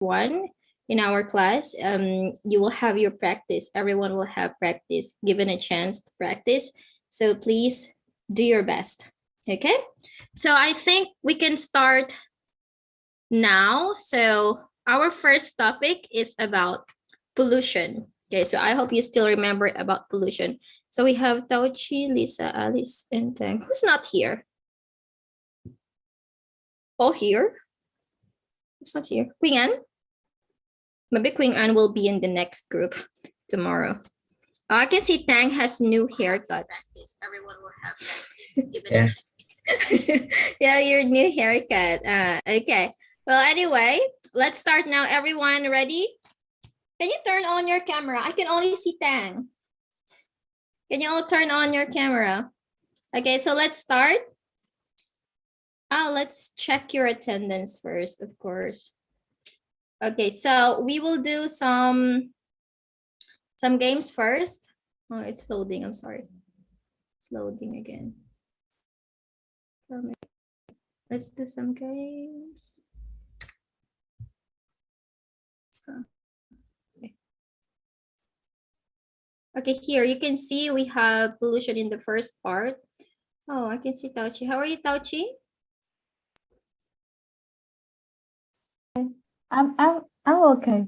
one in our class. You will have your practice. Everyone will have practice, given a chance to practice. So please do your best. Okay. So I think we can start now. So our first topic is about pollution. Okay, so I hope you still remember about pollution. So we have Tauchi, Lisa, Alice, and Tang. Who's not here? All here? Who's not here? Queen Anne? Maybe Queen Anne will be in the next group tomorrow. I can see Tang has new haircut. Everyone will have Yeah. Yeah, your new haircut. Okay. Well, anyway, let's start now. Everyone ready? Can you turn on your camera? I can only see Tang. Can you all turn on your camera? Okay, so let's start. Oh, let's check your attendance first, of course. Okay, so we will do some games first. Oh, it's loading. I'm sorry. It's loading again. Let's do some games. Okay, here you can see we have pollution in the first part. Oh, I can see Tauchi. How are you, Tauchi? I'm okay.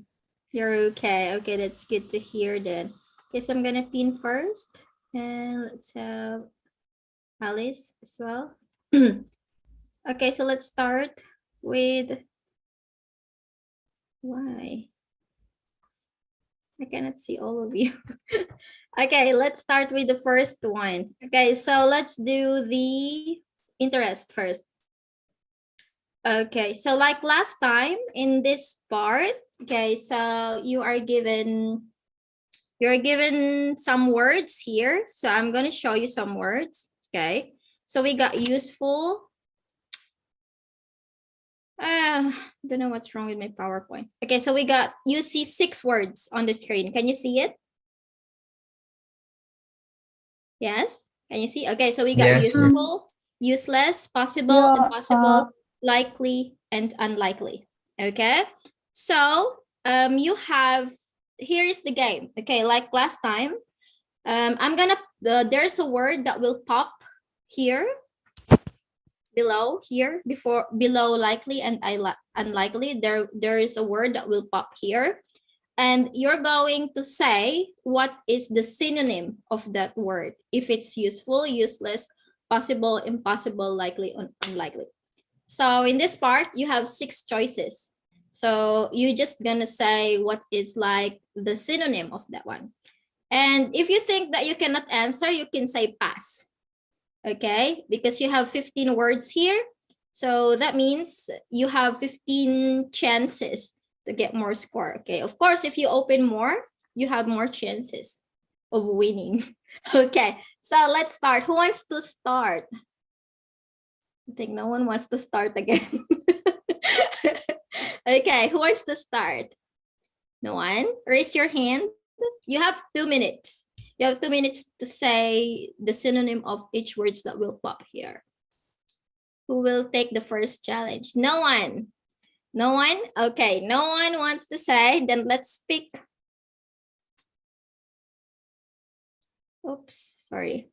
You're okay. Okay, that's good to hear then. Okay, so I'm gonna pin first, and let's have Alice as well. Okay, so let's start with why I cannot see all of you. Okay, let's start with the first one. Okay, so let's do the interest first. Okay, so like last time in this part, okay, so you're given some words here. So I'm going to show you some words. Okay, so we got useful. Don't know what's wrong with my PowerPoint. Okay, so you see 6 words on the screen. Can you see it? Yes, can you see? Okay, so we got Yes. useful, useless, possible, Yeah, impossible, likely, and unlikely. Okay, so you have, here is the game. Okay, like last time, I'm gonna there's a word that will pop here below here below likely and unlikely. There is a word that will pop here, and you're going to say what is the synonym of that word, if it's useful, useless, possible, impossible, likely, unlikely. So in this part, you have 6 choices. So you're just gonna say what is like the synonym of that one. And if you think that you cannot answer, you can say pass. Okay, because you have 15 words here. So that means you have 15 chances to get more score. Okay, of course, if you open more, you have more chances of winning. Okay, so let's start. Who wants to start? I think no one wants to start again. Okay, who wants to start? No one? Raise your hand. You have 2 minutes. You have 2 minutes to say the synonym of each words that will pop here. Who will take the first challenge? No one. No one? Okay, no one wants to say. Then let's pick. Oops, sorry.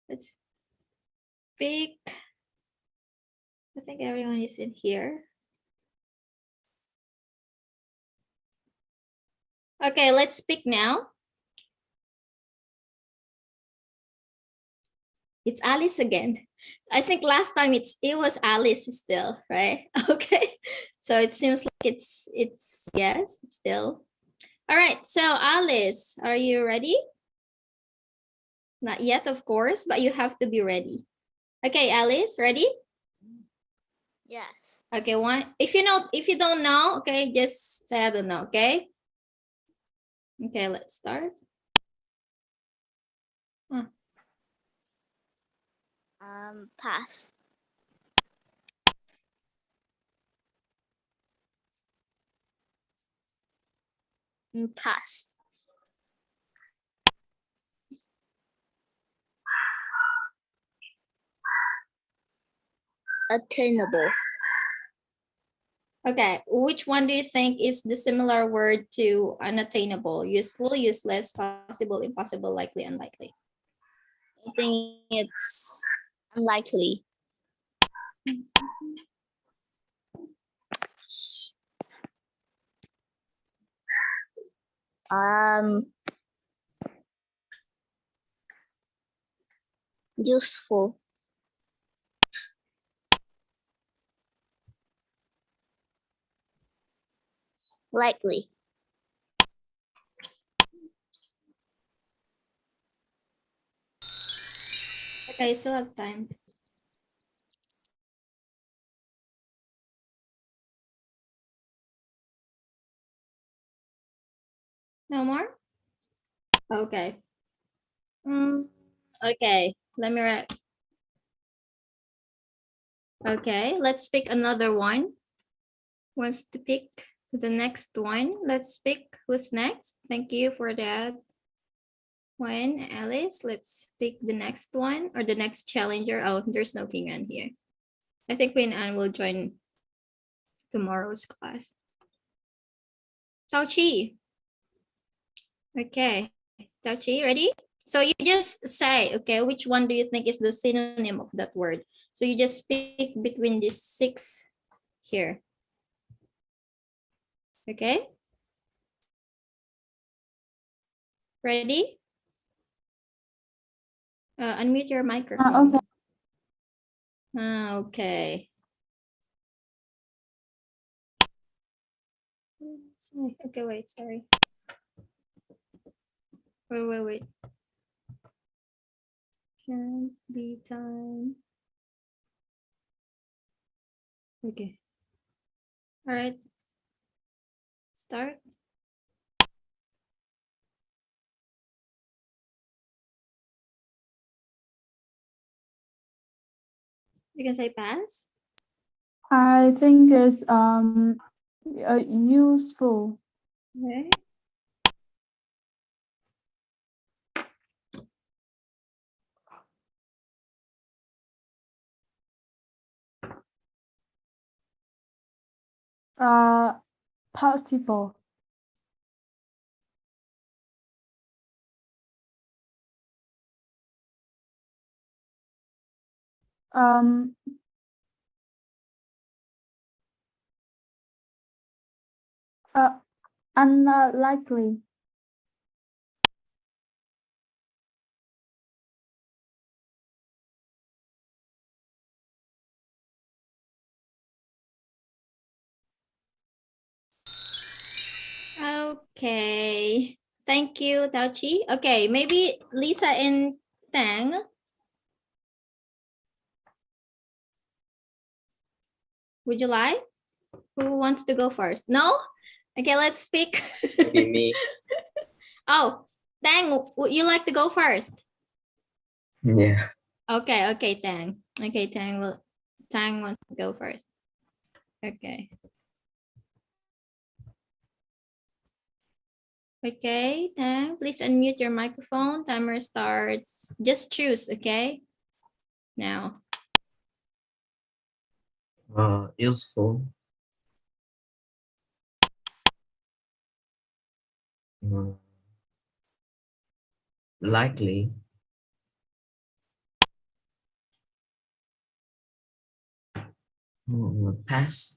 Let's pick. I think everyone is in here. Okay, let's pick now. It's Alice again. I think last time it was Alice still, right? Okay, so it seems like it's yes, it's still. All right, so Alice, are you ready? Not yet, of course, but you have to be ready. Okay, Alice, ready? Yes. Okay, one. If you don't know, okay, just say I don't know, okay? Okay, let's start. Pass. Pass. Attainable. Okay, which one do you think is the similar word to unattainable? Useful, useless, possible, impossible, likely, unlikely. I think it's unlikely. Um, useful. Likely. Okay, still have time. No more? Okay. Okay, let me write. Okay, let's pick another one. Wants to pick the next one? Let's pick who's next. Thank you for that one, Alice. Let's pick the next one or the next challenger. Oh, there's no King An here. I think Queen Anne will join tomorrow's class. Tao Chi. Okay, Tao Chi, ready? So you just say, okay, which one do you think is the synonym of that word? So you just pick between these 6 here. Okay? Ready? Unmute your microphone. Okay. Okay. Okay, wait, sorry. Wait. Can't be time. Okay. All right. Start. You can say pass. I think it's useful. Okay. Possible. Um, Unlikely. Okay. Thank you, Taochi. Okay, maybe Lisa and Tang. Would you like? Who wants to go first? No? Okay, let's pick. Me. Oh, Tang, would you like to go first? Yeah. Okay, Tang. Okay, Tang wants to go first. Okay. Okay, Tang, please unmute your microphone. Timer starts. Just choose, okay? Now. Useful. Likely. Pass.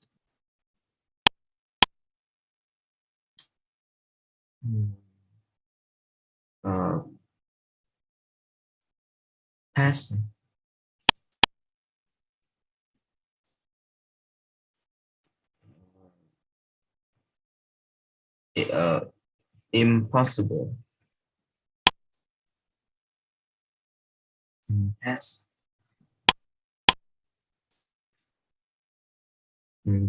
Uh, Pass. Impossible. Pass.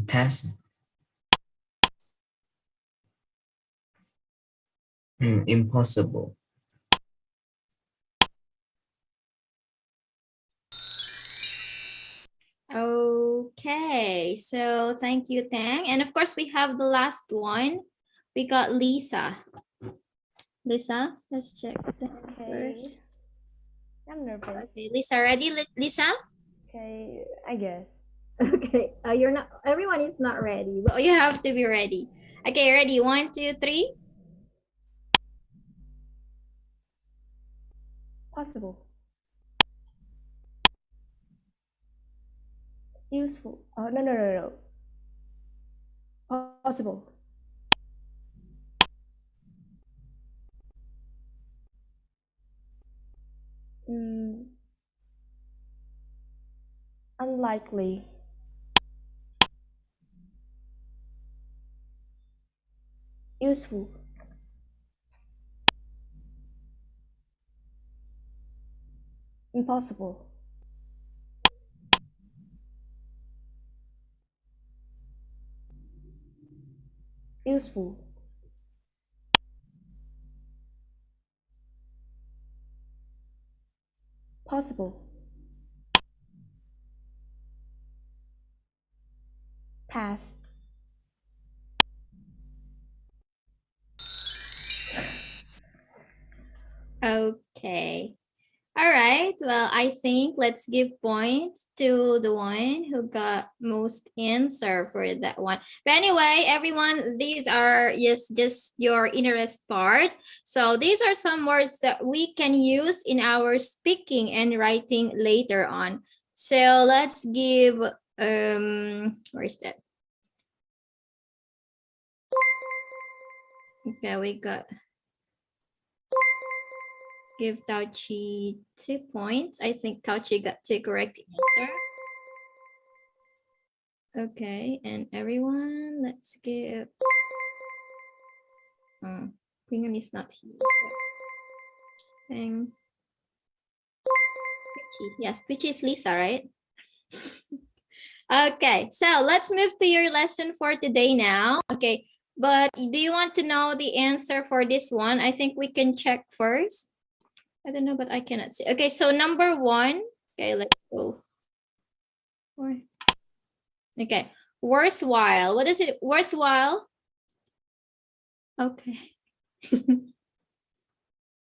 Pass. Impossible. Okay, so thank you, Tang. And of course, we have the last one. We got Lisa. Lisa, let's check the Okay. first. I'm nervous. Okay, Lisa, ready? Lisa? Okay, I guess. Okay, you're not, everyone is not ready, but you have to be ready. Okay, ready? 1, 2, 3. Possible. Useful. Oh, no. Possible. Mm, unlikely. Useful. Impossible. Useful. Possible. Pass. Okay. All right. Well, I think let's give points to the one who got most answer for that one. But anyway, everyone, these are just your interest part. So these are some words that we can use in our speaking and writing later on. So let's give where is that? Okay, we got, give Tauchi 2 points. I think Tauchi got 2 correct answer. Okay, and everyone, let's give. Oh, Queen is not here. And yes, Twitchy is Lisa, right? Okay, so let's move to your lesson for today now. Okay, but do you want to know the answer for this one? I think we can check first. I don't know, but I cannot see. Okay, so number 1. Okay, let's go. Okay, worthwhile. What is it? Worthwhile? Okay.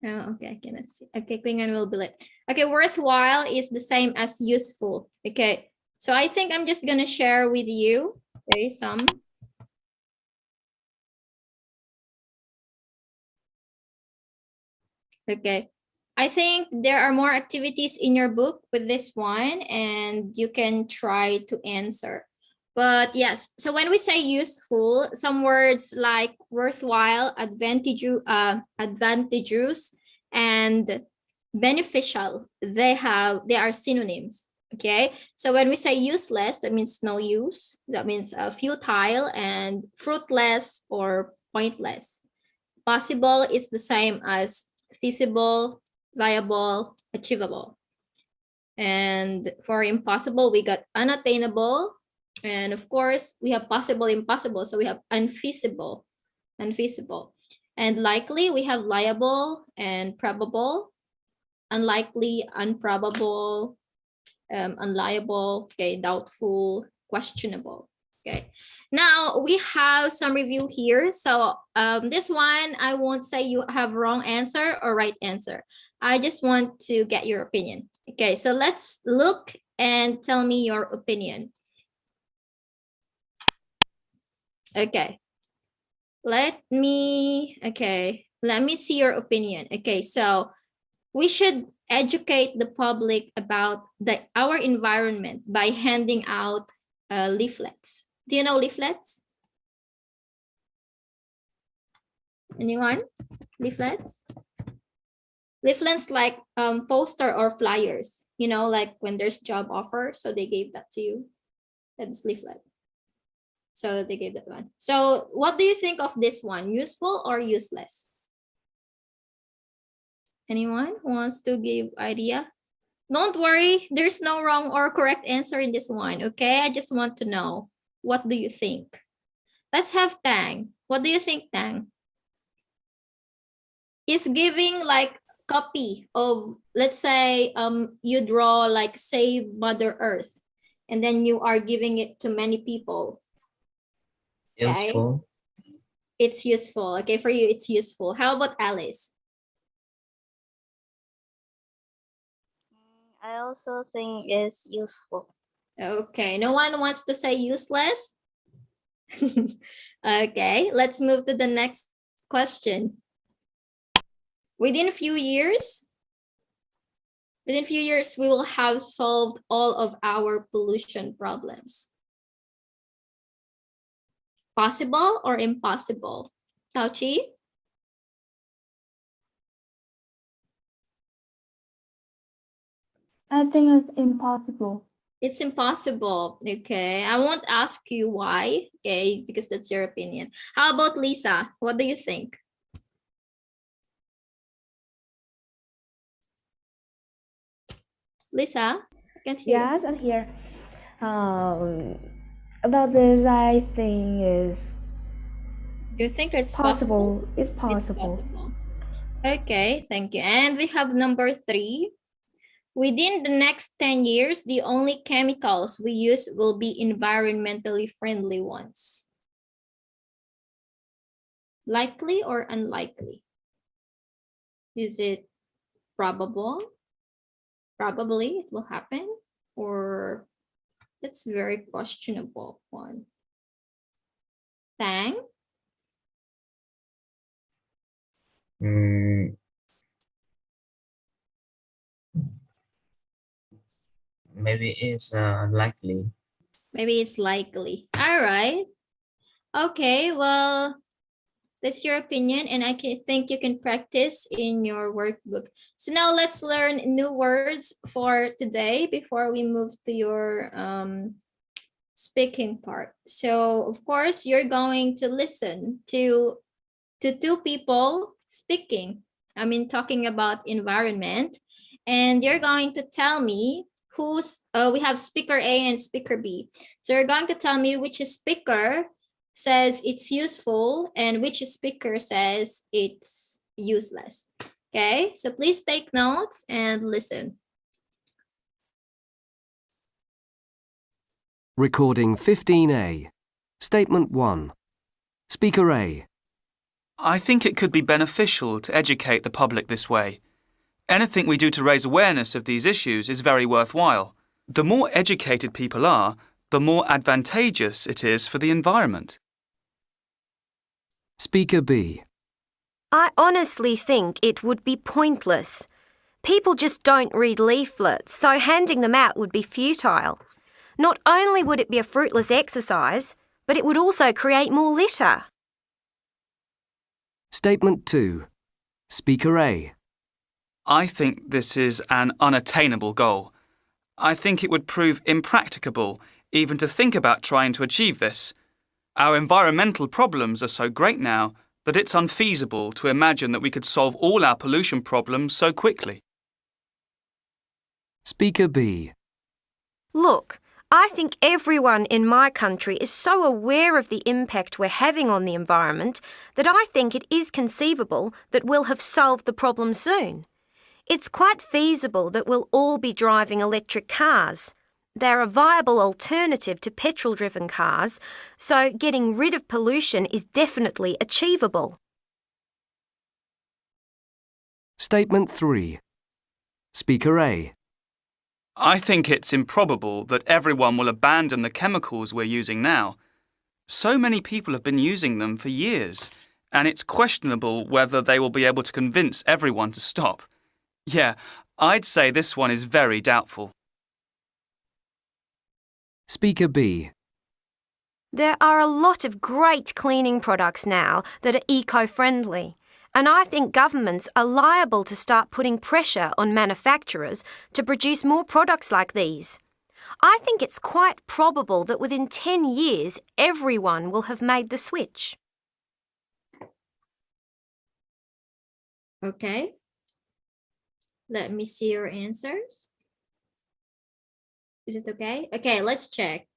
Oh, okay, I cannot see. Okay, Klingon will be late. Okay, worthwhile is the same as useful. Okay, so I think I'm just gonna share with you, okay, some. Okay, I think there are more activities in your book with this one, and you can try to answer. But yes, so when we say useful, some words like worthwhile, advantageous, and beneficial, they are synonyms. Okay, so when we say useless, that means no use. That means futile and fruitless or pointless. Possible is the same as feasible, viable, achievable. And for impossible, we got unattainable. And of course, we have possible, impossible. So we have unfeasible. And likely, we have liable and probable. Unlikely, unprobable, unliable, okay, doubtful, questionable. Okay, now we have some review here. So this one, I won't say you have wrong answer or right answer. I just want to get your opinion. Okay, so let's look and tell me your opinion. Okay, let me see your opinion. Okay, so we should educate the public about our environment by handing out leaflets. Do you know leaflets? Anyone? Leaflets? Leaflets like poster or flyers, you know, like when there's job offer, so they gave that to you. That's leaflet. So they gave that one. So what do you think of this one? Useful or useless? Anyone wants to give idea? Don't worry, there's no wrong or correct answer in this one, okay? I just want to know, what do you think? Let's have Tang. What do you think, Tang? Is giving like copy of, let's say, you draw like Save Mother Earth, and then you are giving it to many people. Okay? Useful. It's useful. Okay, for you, it's useful. How about Alice? I also think it's useful. Okay, no one wants to say useless? Okay, let's move to the next question. Within a few years, we will have solved all of our pollution problems. Possible or impossible? Tauchi? I think it's impossible. It's impossible. Okay, I won't ask you why, okay, because that's your opinion. How about Lisa? What do you think? Lisa, I can't hear. Yes, I'm here. About this, I think is Do you think it's possible. It's It's possible. possible. Okay, thank you. And we have number 3. Within the next 10 years, the only chemicals we use will be environmentally friendly ones. Likely or unlikely? Is it probable? Probably it will happen, or that's very questionable one. Tang? Maybe it's likely. Maybe it's likely. All right. Okay, well, that's your opinion, and I think you can practice in your workbook. So now let's learn new words for today before we move to your speaking part. So of course, you're going to listen to 2 people speaking. I mean, talking about environment, and you're going to tell me who's, we have speaker A and speaker B. So you're going to tell me which speaker says it's useful and which speaker says it's useless. Okay, so please take notes and listen. Recording 15A. Statement 1. Speaker A. I think it could be beneficial to educate the public this way. Anything we do to raise awareness of these issues is very worthwhile. The more educated people are, the more advantageous it is for the environment. Speaker B. I honestly think it would be pointless. People just don't read leaflets, so handing them out would be futile. Not only would it be a fruitless exercise, but it would also create more litter. Statement 2. Speaker A. I think this is an unattainable goal. I think it would prove impracticable even to think about trying to achieve this. Our environmental problems are so great now that it's unfeasible to imagine that we could solve all our pollution problems so quickly. Speaker B. Look, I think everyone in my country is so aware of the impact we're having on the environment that I think it is conceivable that we'll have solved the problem soon. It's quite feasible that we'll all be driving electric cars. They're a viable alternative to petrol-driven cars, so getting rid of pollution is definitely achievable. Statement 3. Speaker A. I think it's improbable that everyone will abandon the chemicals we're using now. So many people have been using them for years, and it's questionable whether they will be able to convince everyone to stop. Yeah, I'd say this one is very doubtful. Speaker B. There are a lot of great cleaning products now that are eco-friendly, and I think governments are liable to start putting pressure on manufacturers to produce more products like these. I think it's quite probable that within 10 years, everyone will have made the switch. Okay. Let me see your answers. Is it okay? Okay, let's check.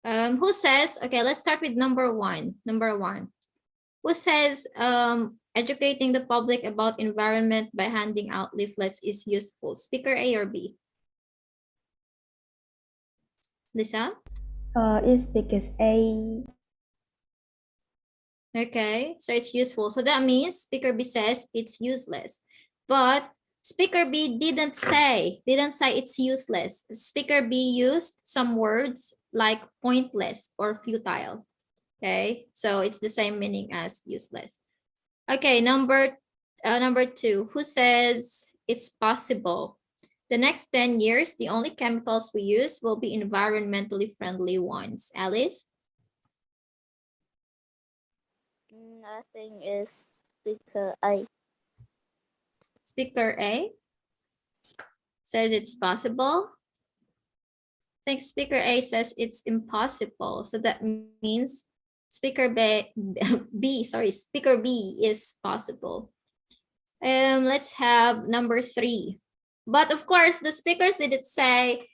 Who says, okay, let's start with number 1. Number 1. Who says educating the public about environment by handing out leaflets is useful? Speaker A or B? Lisa? It's because A. Okay, so it's useful. So that means speaker B says it's useless. But Speaker B didn't say it's useless. Speaker B used some words like pointless or futile. Okay, so it's the same meaning as useless. Okay, number 2, who says it's possible? The next 10 years, the only chemicals we use will be environmentally friendly ones. Alice? I think is speaker A. Speaker A says it's possible. I think speaker A says it's impossible. So that means speaker speaker B is possible. Let's have number 3. But of course, the speakers didn't say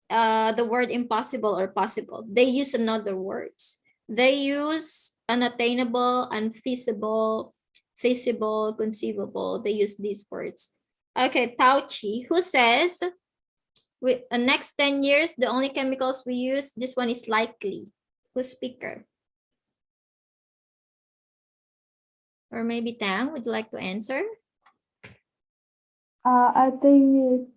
the word impossible or possible. They use another words. They use unattainable, unfeasible, feasible, conceivable. They use these words. Okay, Tauchi, who says with the next 10 years, the only chemicals we use, this one is likely. Who's speaker? Or maybe Tang, would you like to answer? I think it's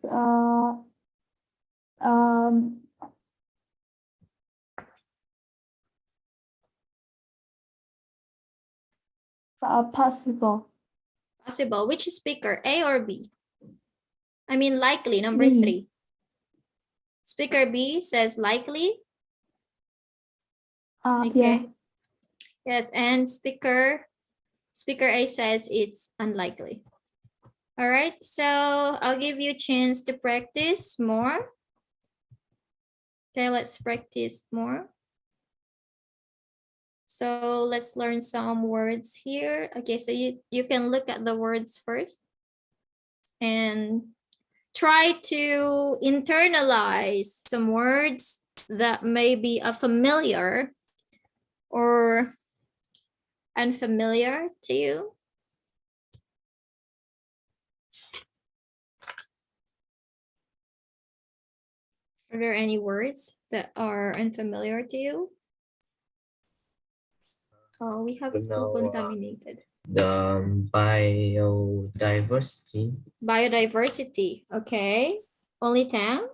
possible. Possible. Which speaker, A or B? I mean likely, number B. 3. Speaker B says likely. Yeah. Okay. Yes, and speaker A says it's unlikely. All right, so I'll give you a chance to practice more. Okay, let's practice more. So let's learn some words here. Okay, so you can look at the words first and try to internalize some words that may be familiar or unfamiliar to you. Are there any words that are unfamiliar to you? Oh, we have No, contaminated. The biodiversity. Biodiversity, okay. Only Tam?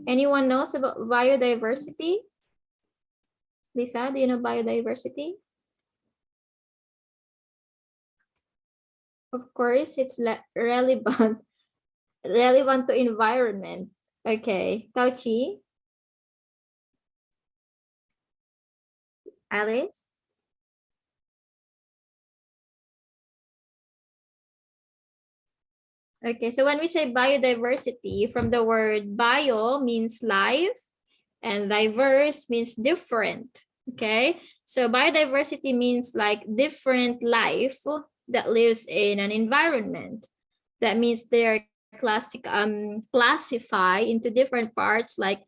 Anyone knows about biodiversity? Lisa, do you know biodiversity? Of course, it's relevant to environment. Okay, Tauchi? Alice? Okay, so when we say biodiversity, from the word bio means life and diverse means different. Okay, so biodiversity means like different life that lives in an environment. That means they're classified into different parts like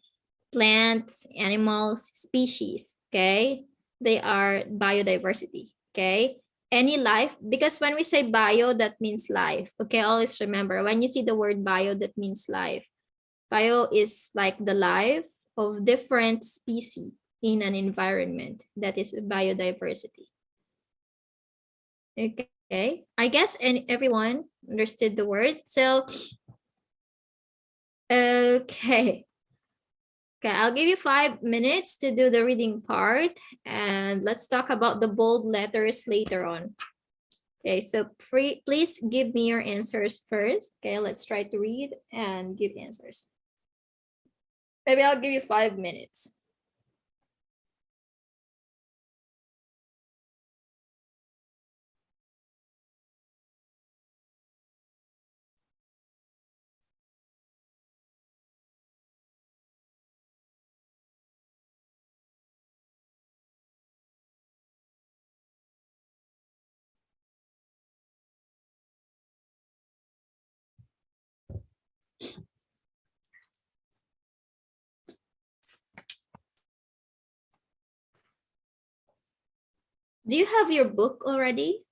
plants, animals, species. Okay, they are biodiversity. Okay, any life, because when we say bio, that means life. Okay, always remember when you see the word bio, that means life. Bio is like the life of different species in an environment. That is biodiversity. Okay, I guess everyone understood the words. So, okay. Okay, I'll give you 5 minutes to do the reading part, and let's talk about the bold letters later on. Okay, so please give me your answers first. Okay, let's try to read and give answers. Maybe I'll give you 5 minutes. Do you have your book already?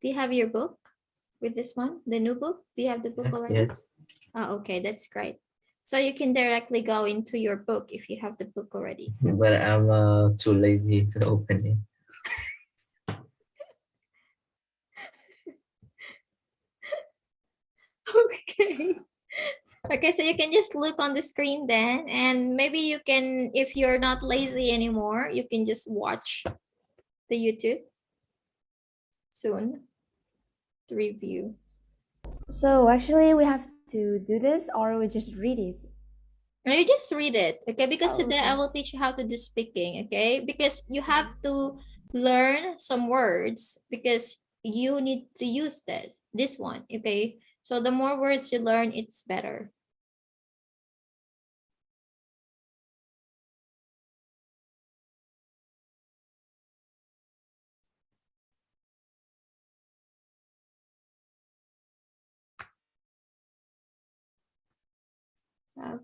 Do you have your book with this one, the new book? Do you have the book already? Yes. Oh, okay, that's great. So you can directly go into your book if you have the book already. But I'm too lazy to open it. Okay. Okay, so you can just look on the screen then, and maybe you can, if you're not lazy anymore, you can just watch the YouTube soon to review. So actually we have to do this or we just read it? No, you just read it, okay? Because Oh, today I okay. will teach you how to do speaking, okay? Because you have to learn some words because you need to use this one, okay? So the more words you learn, it's better. Have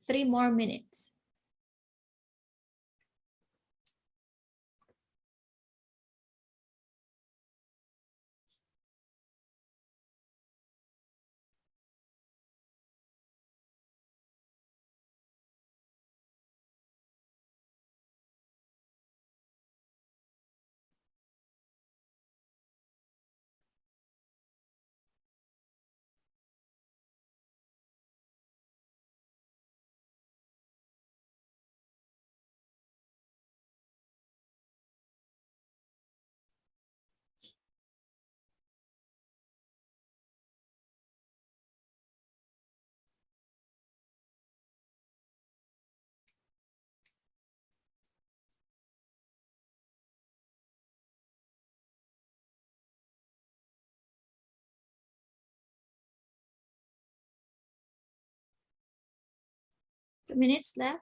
3 more minutes. Two minutes left.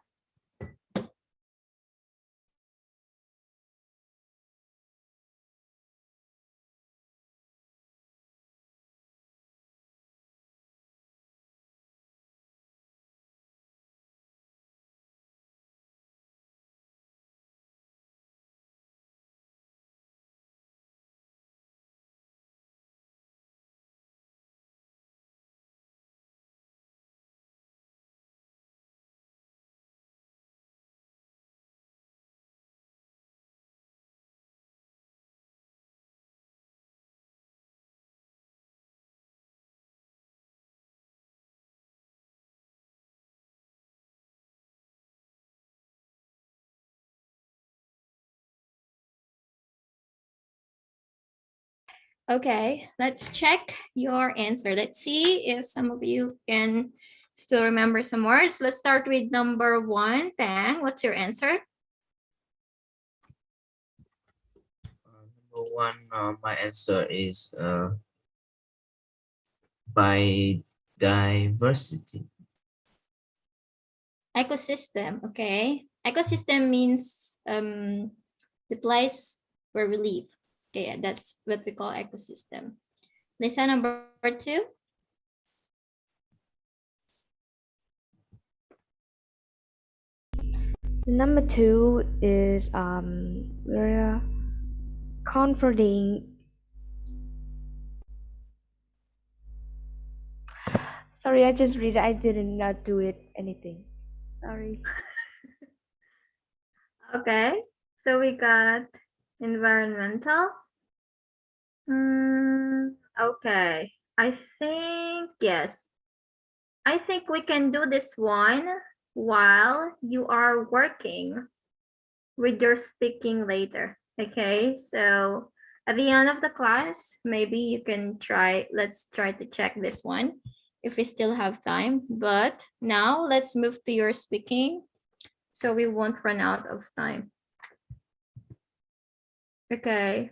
Okay, let's check your answer. Let's see if some of you can still remember some words. Let's start with number 1. Tang, what's your answer? Number one, my answer is biodiversity. Ecosystem, okay. Ecosystem means the place where we live. Okay, yeah, that's what we call ecosystem. Lisa, number 2. Number 2 is we're comforting. Sorry, I just read it. I didn't not do it anything. Sorry. Okay, so we got environmental. Okay, I think, yes. I think we can do this one while you are working with your speaking later. Okay, so at the end of the class, maybe you can try, let's try to check this one if we still have time. But now let's move to your speaking so we won't run out of time. Okay,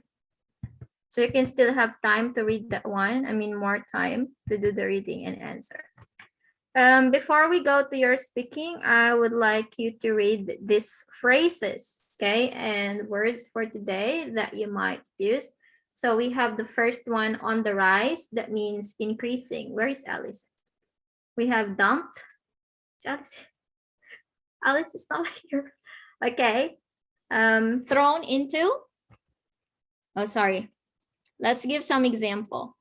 so you can still have time to read that one. I mean, more time to do the reading and answer. Before we go to your speaking, I would like you to read these phrases, okay, and words for today that you might use. So we have the first one, on the rise. That means increasing. Where is Alice? We have dumped. Is Alice? Alice is not here. Okay. Thrown into. Oh, sorry. Let's give some example.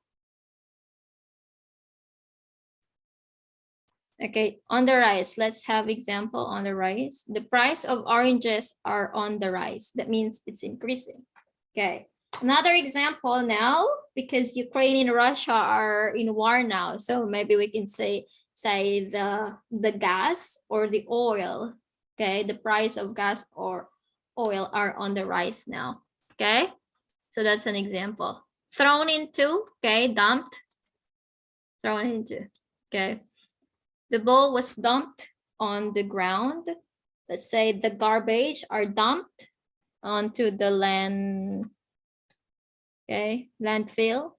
Okay, on the rise, let's have example on the rise. The price of oranges are on the rise. That means it's increasing. Okay. Another example now, because Ukraine and Russia are in war now, so maybe we can say the gas or the oil. Okay, the price of gas or oil are on the rise now. Okay, so that's an example. Thrown into, okay, dumped, thrown into. Okay, the bowl was dumped on the ground. Let's say the garbage are dumped onto the land. Okay, landfill,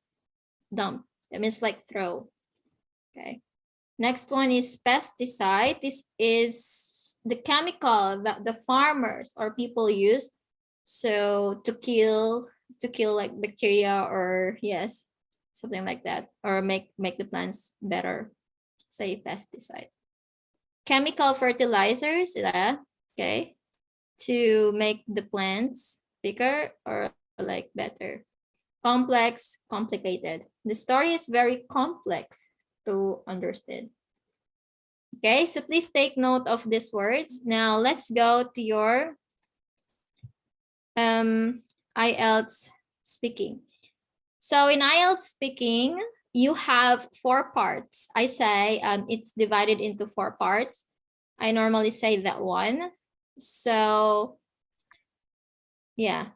dump. That means like throw. Okay. Next one is pesticide. This is the chemical that the farmers or people use so to kill like bacteria or yes, something like that, or make the plants better. Say pesticides. Chemical fertilizers, okay, to make the plants bigger or like better. Complex, complicated. The story is very complex to understand. Okay, so please take note of these words. Now let's go to your IELTS speaking. So in IELTS speaking, you have 4 parts. I say it's divided into 4 parts. I normally say that one. So yeah,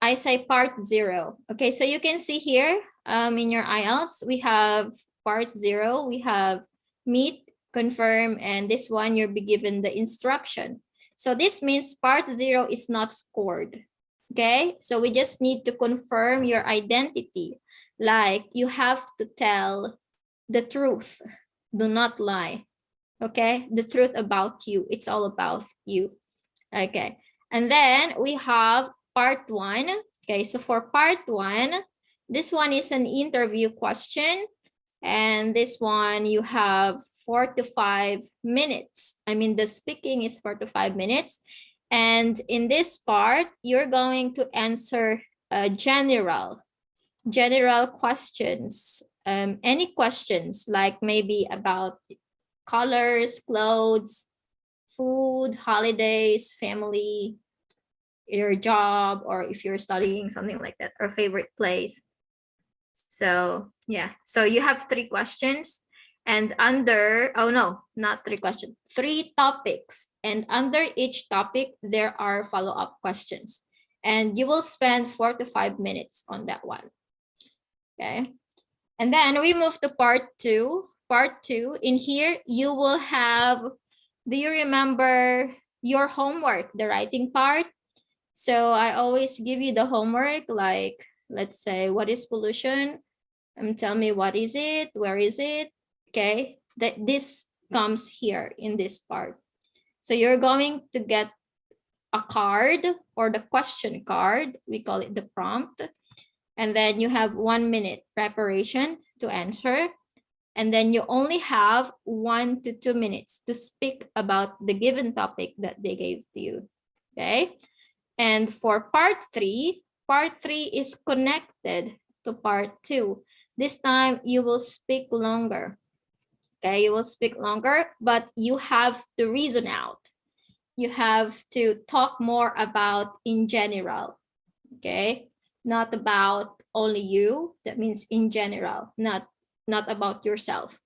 I say part 0. Okay, so you can see here in your IELTS, we have part 0, we have meet, confirm, and this one you'll be given the instruction. So this means part 0 is not scored. Okay, so we just need to confirm your identity. Like you have to tell the truth, do not lie. Okay, the truth about you, it's all about you. Okay, and then we have part 1. Okay, so for part 1, this one is an interview question. And this one you have 4 to 5 minutes. I mean, the speaking is 4 to 5 minutes. And in this part, you're going to answer general questions. Any questions like maybe about colors, clothes, food, holidays, family, your job, or if you're studying, something like that, or favorite place. So yeah, so you have 3 questions, and under, oh no, not 3 questions, 3 topics, and under each topic there are follow-up questions, and you will spend 4 to 5 minutes on that one. Okay, and then we move to part 2. Part 2, in here you will have, do you remember your homework, the writing part? So I always give you the homework, like, let's say, what is pollution? Tell me what is it, where is it? Okay, this comes here in this part. So you're going to get a card or the question card, we call it the prompt. And then you have 1 minute preparation to answer. And then you only have 1 to 2 minutes to speak about the given topic that they gave to you. Okay. And for part 3 is connected to part 2. This time you will speak longer. Okay, you will speak longer, but you have to reason out. You have to talk more about in general. Okay, not about only you. That means in general, not about yourself.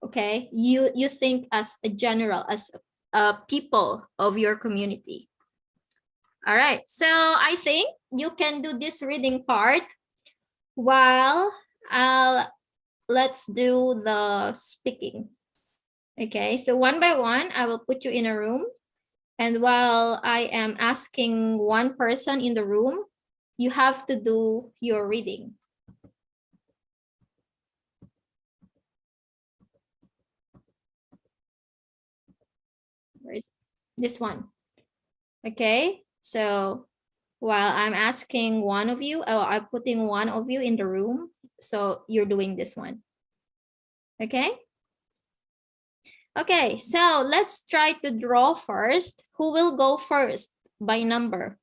Okay, you think as a general, as people of your community. All right, so I think you can do this reading part while let's do the speaking. Okay, so one by one, I will put you in a room. And while I am asking one person in the room, you have to do your reading. Where is this one? Okay, so while I'm asking one of you, or I'm putting one of you in the room, so you're doing this one. Okay? Okay, so let's try to draw first. Who will go first by number?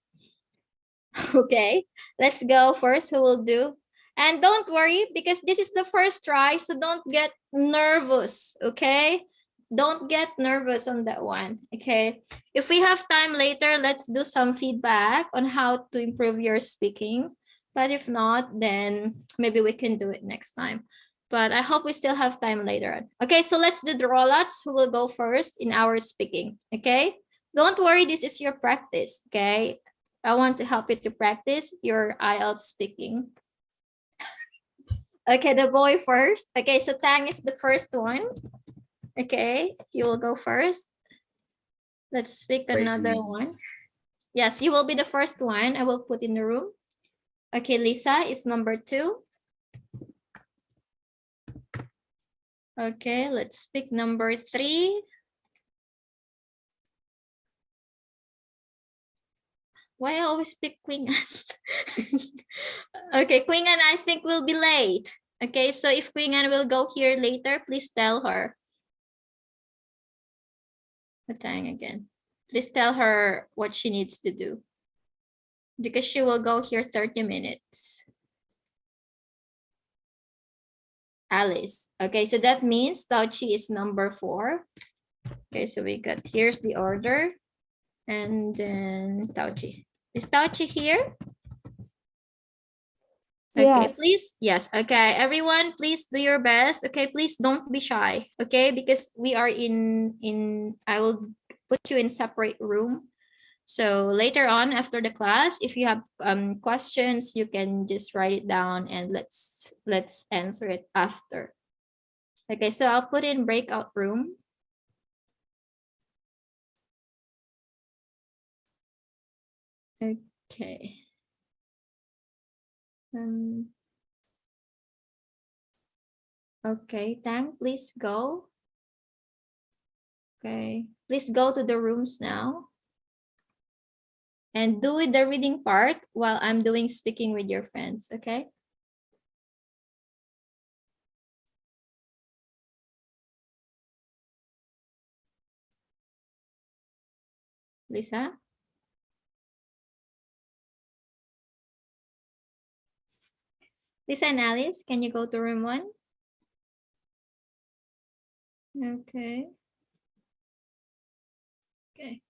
Okay, let's go first. Who will do? And don't worry, because this is the first try, so don't get nervous, okay? don't get nervous on that one. Okay. If we have time later, let's do some feedback on how to improve your speaking. But if not, then maybe we can do it next time. But I hope we still have time later on. Okay, so let's do the rollouts. Who will go first in our speaking? Okay. Don't worry, this is your practice. Okay. I want to help you to practice your IELTS speaking. Okay, the boy first. Okay, so Tang is the first one. Okay, you will go first. Let's pick another Crazy. one. Yes, you will be the first one. I will put in the room. Okay, Lisa is number 2. Okay, let's pick number 3. Why I always pick Queen Anne? Okay, Queen Anne, I think will be late. Okay, so if Queen Anne will go here later, please tell her. Tang again. Please tell her what she needs to do, because she will go here 30 minutes. Alice. Okay, so that means Tauchi is number 4. Okay, so we got, here's the order. And then Tauchi. Is Tauchi here? Okay, Yes. please. Yes. Okay, everyone, please do your best. Okay, please don't be shy. Okay, because we are I will put you in separate room. So later on after the class, if you have questions, you can just write it down and let's answer it after. Okay, so I'll put in breakout room. Okay. Okay, Tang, please go. Okay, please go to the rooms now. And do the reading part while I'm doing speaking with your friends, okay? Lisa? Lisa and Alice, can you go to room 1? Okay. Okay.